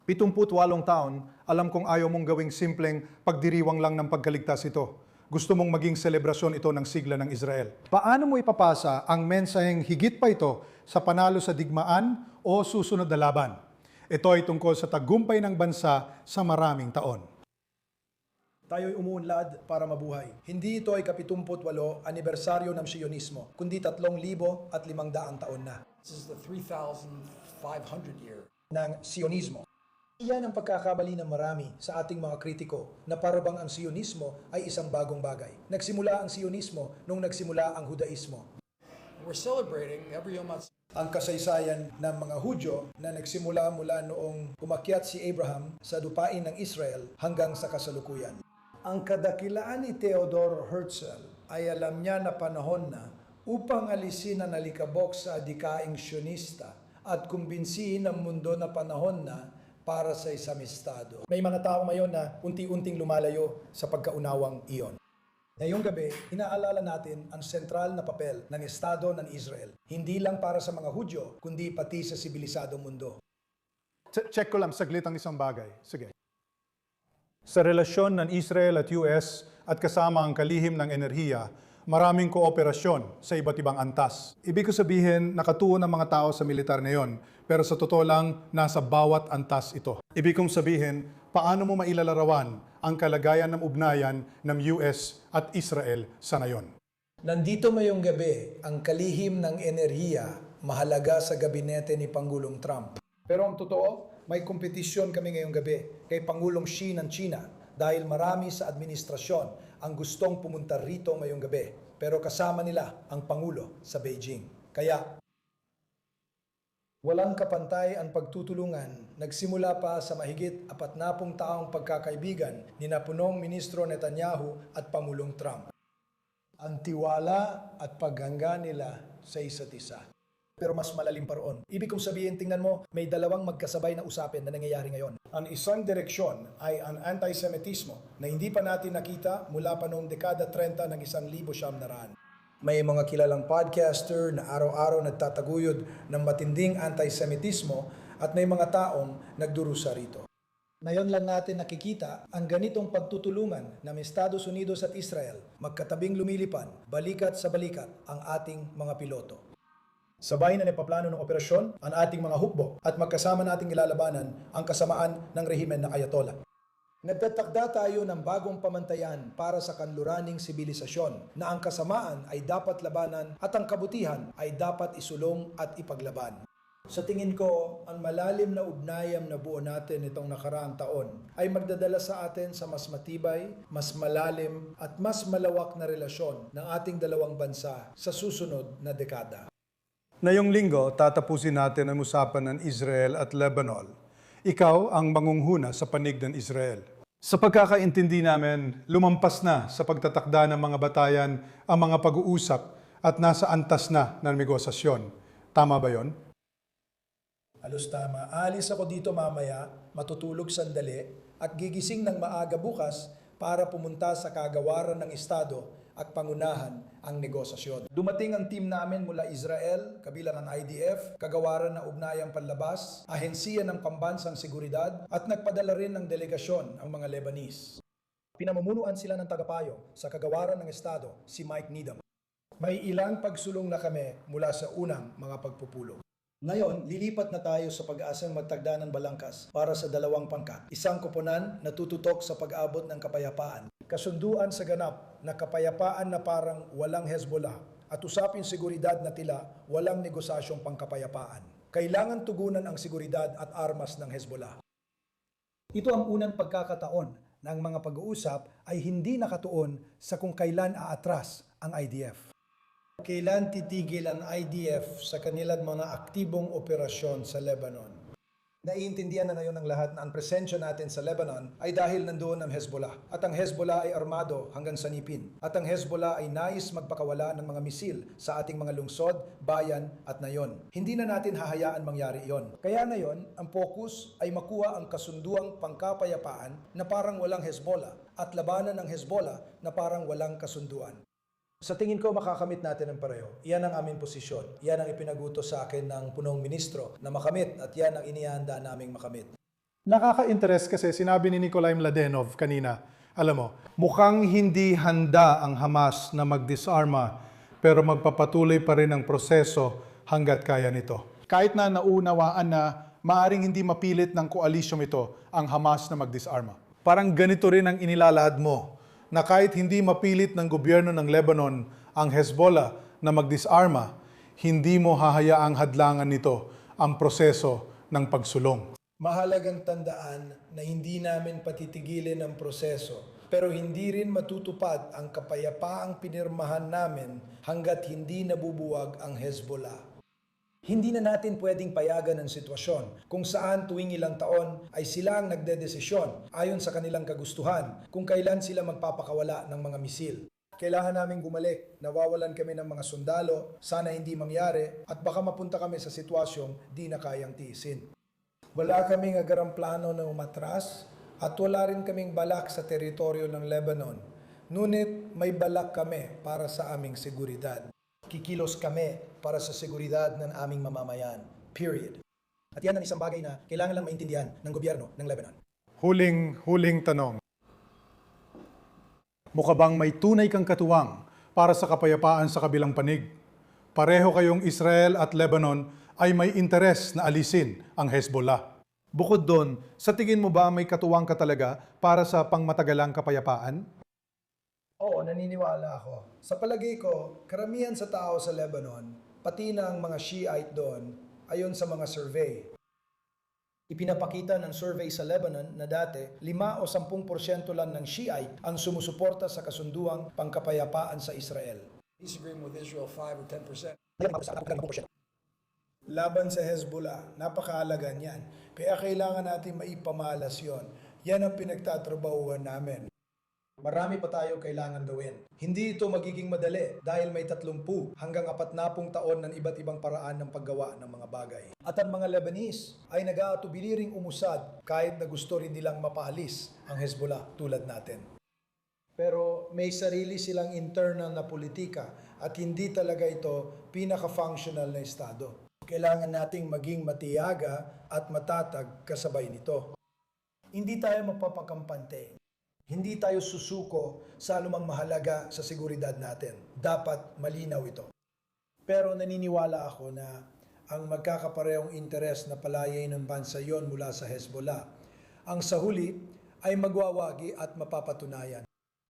78 taon, alam kong ayaw mong gawing simpleng pagdiriwang lang ng pagkaligtas ito. Gusto mong maging selebrasyon ito ng sigla ng Israel. Paano mo ipapasa ang mensaheng higit pa ito sa panalo sa digmaan o susunod na laban? Ito ay tungkol sa tagumpay ng bansa sa maraming taon. Tayo'y umuunlad para mabuhay. Hindi ito ay ka-78 anibersaryo ng Sionismo, kundi 3,500 taon na. This is the 3,500 year. Ng Sionismo. Iyan ang pagkakamali ng marami sa ating mga kritiko na parabang ang Sionismo ay isang bagong bagay. Nagsimula ang Sionismo nung nagsimula ang Hudaismo. We're celebrating every Yom HaTzedek. Ang kasaysayan ng mga Hudyo na nagsimula mula noong umakyat si Abraham sa lupain ng Israel hanggang sa kasalukuyan. Ang kadakilaan ni Theodor Herzl ay alam niya na panahon na upang alisin ang alikabok sa adikaing Sionista at kumbinsihin ang mundo na panahon na para sa isang estado. May mga tao ngayon na unti-unting lumalayo sa pagkaunawang iyon. Ngayong gabi, inaalala natin ang sentral na papel ng Estado ng Israel. Hindi lang para sa mga Hudyo, kundi pati sa sibilisadong mundo. Check ko lang saglit ang isang bagay. Sige. Sa relasyon ng Israel at US at kasama ang kalihim ng enerhiya, maraming kooperasyon sa iba't ibang antas. Ibig ko sabihin, nakatuon ang mga tao sa militar ngayon, pero sa totoo lang, nasa bawat antas ito. Ibig kong sabihin, paano mo mailalarawan ang kalagayan ng ugnayan ng US at Israel sa ngayon? Nandito ngayong gabi ang kalihim ng enerhiya mahalaga sa gabinete ni Pangulong Trump. Pero ang totoo, may kompetisyon kami ngayong gabi kay Pangulong Xi ng China dahil marami sa administrasyon ang gustong pumunta rito ngayong gabi. Pero kasama nila ang Pangulo sa Beijing. Kaya, walang kapantay ang pagtutulungan. Nagsimula pa sa mahigit 40 taong pagkakaibigan ni Punong Ministro Netanyahu at Pangulong Trump. Ang tiwala at paghangga nila sa isa't isa. Pero mas malalim pa roon. Ibig kong sabihin, tingnan mo, may dalawang magkasabay na usapin na nangyayari ngayon. Ang isang direksyon ay ang antisemitismo na hindi pa natin nakita mula pa noong dekada 30 ng 1900. May mga kilalang podcaster na araw-araw nagtataguyod ng matinding antisemitismo at may mga taong nagdurusa rito. Ngayon lang natin nakikita ang ganitong pagtutulungan ng Estados Unidos at Israel, magkatabing lumilipan, balikat sa balikat ang ating mga piloto. Sabay na napaplano ng operasyon ang ating mga hukbo at magkasama nating ilalabanan ang kasamaan ng rehimen ng Ayatollah. Nagtatakda tayo ng bagong pamantayan para sa kanluraning sibilisasyon na ang kasamaan ay dapat labanan at ang kabutihan ay dapat isulong at ipaglaban. Sa tingin ko, ang malalim na ugnayan na buo natin itong nakaraang taon ay magdadala sa atin sa mas matibay, mas malalim at mas malawak na relasyon ng ating dalawang bansa sa susunod na dekada. Ngayong linggo, tatapusin natin ang usapan ng Israel at Lebanon. Ikaw ang mangunghuna sa panig ng Israel. Sa pagkakaintindi namin, lumampas na sa pagtatakda ng mga batayan ang mga pag-uusap at nasa antas na ng negosasyon. Tama ba yon? Halos tama. Alis ako dito mamaya, matutulog sandali at gigising ng maaga bukas para pumunta sa kagawaran ng Estado at pangunahan ang negosasyon. Dumating ang team namin mula Israel, kabilang ang IDF, kagawaran ng ugnayang panlabas, ahensiya ng pambansang seguridad, at nagpadala rin ng delegasyon ang mga Lebanese. Pinamumunuan sila ng tagapayo sa kagawaran ng Estado, si Mike Needham. May ilang pagsulong na kami mula sa unang mga pagpupulong. Ngayon, lilipat na tayo sa pag-asang magtagda ng balangkas para sa dalawang pangkat. Isang koponan na tututok sa pag-abot ng kapayapaan. Kasunduan sa ganap na kapayapaan na parang walang Hezbollah at usapin seguridad na tila walang negosasyong pangkapayapaan. Kailangan tugunan ang seguridad at armas ng Hezbollah. Ito ang unang pagkakataon na ang mga pag-uusap ay hindi nakatuon sa kung kailan aatras ang IDF. Kailan titigil ang IDF sa kanilang mga aktibong operasyon sa Lebanon? Naiintindihan na ngayon ng lahat na ang presensya natin sa Lebanon ay dahil nandoon ang Hezbollah. At ang Hezbollah ay armado hanggang sa ngipin. At ang Hezbollah ay nais magpakawala ng mga misil sa ating mga lungsod, bayan at nayon. Hindi na natin hahayaan mangyari iyon. Kaya ngayon, ang focus ay makuha ang kasunduang pangkapayapaan na parang walang Hezbollah at labanan ng Hezbollah na parang walang kasunduan. Sa tingin ko, makakamit natin ang pareho. Iyan ang aming posisyon. Iyan ang ipinagutos sa akin ng punong ministro na makamit at iyan ang inihanda naming makamit. Nakaka-interest kasi sinabi ni Nikolai Mladenov kanina, alam mo, mukhang hindi handa ang Hamas na mag-disarma pero magpapatuloy pa rin ang proseso hanggat kaya nito. Kahit na naunawaan na maaring hindi mapilit ng koalisyong ito ang Hamas na mag-disarma. Parang ganito rin ang inilalahad mo na kahit hindi mapilit ng gobyerno ng Lebanon ang Hezbollah na mag-disarma, hindi mo hahayaang hadlangan nito ang proseso ng pagsulong. Mahalagang tandaan na hindi namin patitigilin ang proseso, pero hindi rin matutupad ang kapayapaang pinirmahan namin hanggat hindi nabubuwag ang Hezbollah. Hindi na natin pwedeng payagan ang sitwasyon kung saan tuwing ilang taon ay sila ang nagdedesisyon ayon sa kanilang kagustuhan kung kailan sila magpapakawala ng mga misil. Kailangan naming bumalik, nawawalan kami ng mga sundalo, sana hindi mangyari at baka mapunta kami sa sitwasyong di na kayang tiisin. Wala kaming agarang plano na umatras at wala rin kaming balak sa teritoryo ng Lebanon. Ngunit may balak kami para sa aming seguridad. Kikilos kami para sa seguridad ng aming mamamayan. Period. At yan ang isang bagay na kailangan lang maintindihan ng gobyerno ng Lebanon. Huling tanong. Mukha bang may tunay kang katuwang para sa kapayapaan sa kabilang panig? Pareho kayong Israel at Lebanon ay may interes na alisin ang Hezbollah. Bukod doon, sa tingin mo ba may katuwang ka talaga para sa pangmatagalang kapayapaan? Oo, naniniwala ako. Sa palagay ko, karamihan sa tao sa Lebanon, pati na ang mga Shiite doon, ayon sa mga survey. Ipinapakita ng survey sa Lebanon na dati 5 o 10% lang ng Shiite ang sumusuporta sa kasunduang pangkapayapaan sa Israel. Disagreement with Israel 5 or 10%. Laban sa Hezbollah, napakahalaga niyan. Kaya kailangan natin maipamalas yon. Yan ang pinagtatrabahuan namin. Marami pa tayo kailangan gawin. Hindi ito magiging madali dahil may 30 hanggang 40 taon ng iba't ibang paraan ng paggawa ng mga bagay. At ang mga Lebanese ay nag-aatubili ring umusad kahit na gusto rin nilang mapaalis ang Hezbollah tulad natin. Pero may sarili silang internal na politika at hindi talaga ito pinaka-functional na estado. Kailangan nating maging matiyaga at matatag kasabay nito. Hindi tayo magpapakampante. Hindi tayo susuko sa anumang mahalaga sa seguridad natin. Dapat malinaw ito. Pero naniniwala ako na ang magkakaparehong interes na palayain ng bansa yon mula sa Hezbollah, ang sa huli ay magwawagi at mapapatunayan.